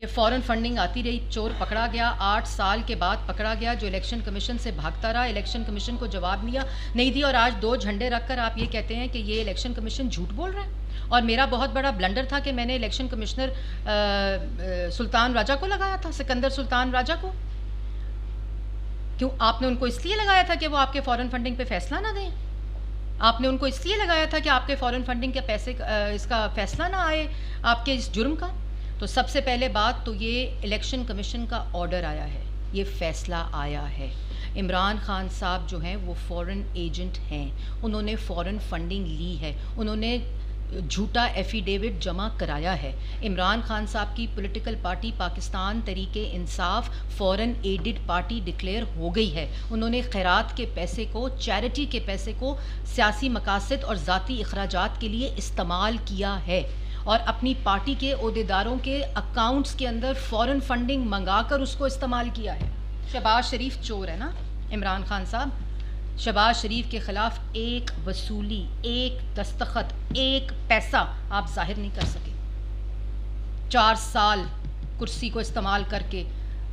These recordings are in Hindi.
ये फ़ॉरेन फंडिंग आती रही, चोर पकड़ा गया, 8 साल के बाद पकड़ा गया, जो इलेक्शन कमीशन से भागता रहा, इलेक्शन कमीशन को जवाब नहीं दिया और आज 2 झंडे रखकर आप ये कहते हैं कि ये इलेक्शन कमीशन झूठ बोल रहा है। और मेरा बहुत बड़ा ब्लंडर था कि मैंने इलेक्शन कमिश्नर सुल्तान राजा को लगाया था, सिकंदर सुल्तान राजा को। क्यों आपने उनको इसलिए लगाया था कि वो आपके फ़ॉरेन फंडिंग पे फैसला ना दें? आपने उनको इसलिए लगाया था कि आपके फ़ॉरेन फंडिंग के पैसे इसका फैसला ना आए आपके इस जुर्म का? तो सबसे पहले बात तो ये इलेक्शन कमीशन का ऑर्डर आया है, ये फ़ैसला आया है। इमरान खान साहब जो हैं वो फ़ॉरेन एजेंट हैं, उन्होंने फ़ॉरेन फंडिंग ली है, उन्होंने झूठा एफिडेविट जमा कराया है। इमरान खान साहब की पॉलिटिकल पार्टी पाकिस्तान तरीके इंसाफ फ़ॉरेन एडेड पार्टी डिक्लेयर हो गई है। उन्होंने खैरात के पैसे को, चैरिटी के पैसे को सियासी मकासद और ज़ाती अखराजात के लिए इस्तेमाल किया है और अपनी पार्टी के ओहदेदारों के अकाउंट्स के अंदर फ़ॉरेन फंडिंग मंगाकर उसको इस्तेमाल किया है। शहबाज शरीफ चोर है ना इमरान खान साहब? शहबाज शरीफ के ख़िलाफ़ एक वसूली, एक दस्तखत, एक पैसा आप जाहिर नहीं कर सके। 4 साल कुर्सी को इस्तेमाल करके,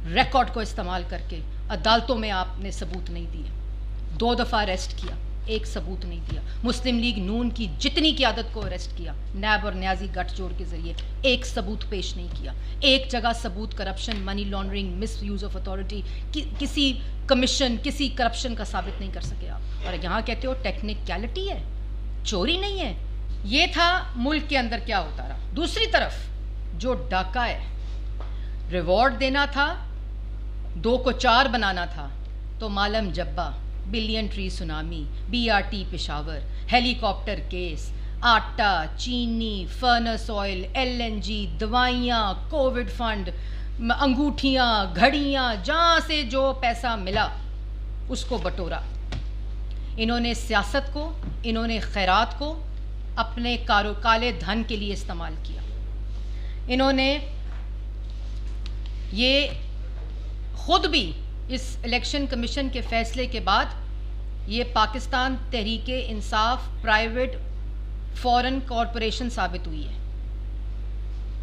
रिकॉर्ड को इस्तेमाल करके अदालतों में आपने सबूत नहीं दिए। 2 दफ़ा अरेस्ट किया, एक सबूत नहीं दिया। मुस्लिम लीग नून की जितनी क़यादत को अरेस्ट किया नैब और न्याजी गठजोड़ के ज़रिए, एक सबूत पेश नहीं किया। एक जगह सबूत corruption, money laundering, miss use of authority, किसी कमीशन, किसी करप्शन का साबित नहीं कर सके आप। और यहाँ कहते हो टेक्निकलिटी है, चोरी नहीं है। ये था मुल्क के अंदर क्या होता रहा। दूसरी तरफ जो डाका है, रिवॉर्ड देना था, 2 को 4 बनाना था, तो Malam Jabba, billion tree tsunami, BRT Peshawar, helicopter case, आटा, चीनी, फर्नस ऑयल, LNG, दवाइयाँ, कोविड फंड, अंगूठियाँ, घड़ियाँ, जहाँ से जो पैसा मिला उसको बटोरा। इन्होंने सियासत को, इन्होंने खैरात को अपने काले धन के लिए इस्तेमाल किया। इन्होंने ये खुद भी इस इलेक्शन कमीशन के फ़ैसले के बाद ये Pakistan Tehreek-e Insaf private foreign corporation साबित हुई है,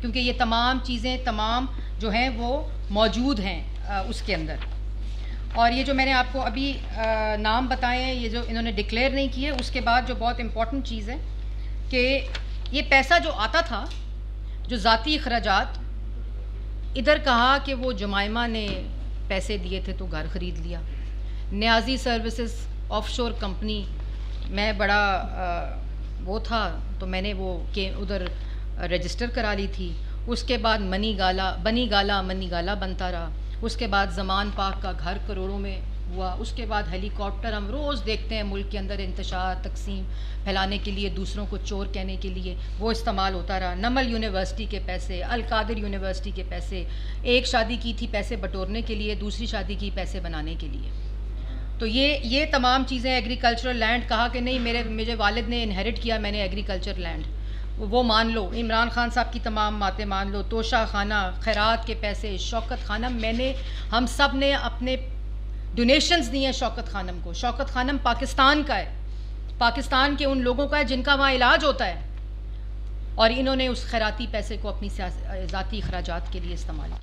क्योंकि ये तमाम चीज़ें तमाम जो हैं वो मौजूद हैं उसके अंदर। और ये जो मैंने आपको अभी नाम बताए हैं, ये जो इन्होंने डिक्लेयर नहीं किए, उसके बाद जो बहुत इम्पॉर्टेंट चीज़ है कि ये पैसा जो आता था, जो ज़ाती अखराजात, इधर कहा कि वो जुमाइमा ने पैसे दिए थे तो घर ख़रीद लिया। न्याजी सर्विसेज ऑफशोर कंपनी, मैं बड़ा वो था तो मैंने वो के उधर रजिस्टर करा ली थी। उसके बाद बनी गाला बनता रहा। उसके बाद ज़मान पाक का घर करोड़ों में हुआ। उसके बाद हेलीकॉप्टर हम रोज़ देखते हैं मुल्क के अंदर इंतशार, तकसीम फैलाने के लिए, दूसरों को चोर कहने के लिए, वो इस्तेमाल होता रहा। नमल यूनिवर्सिटी के पैसे, अल-कादिर यूनिवर्सिटी के पैसे, एक शादी की थी पैसे बटोरने के लिए, दूसरी शादी की पैसे बनाने के लिए। तो ये तमाम चीज़ें, एग्रीकल्चरल लैंड, कहा कि नहीं मेरे वालिद ने इनहेरिट किया, मैंने एग्रीकल्चर लैंड, वो मान लो। इमरान खान साहब की तमाम बातें मान लो। तोशा खाना, खैरात के पैसे, शौकत खानम, हम सब ने अपने डोनेशंस दिए हैं शौकत खानम को। शौकत खानम पाकिस्तान का है, पाकिस्तान के उन लोगों का है जिनका वहाँ इलाज होता है, और इन्होंने उस खैराती पैसे को अपनी ज़ाती अखराजात के लिए इस्तेमाल किया।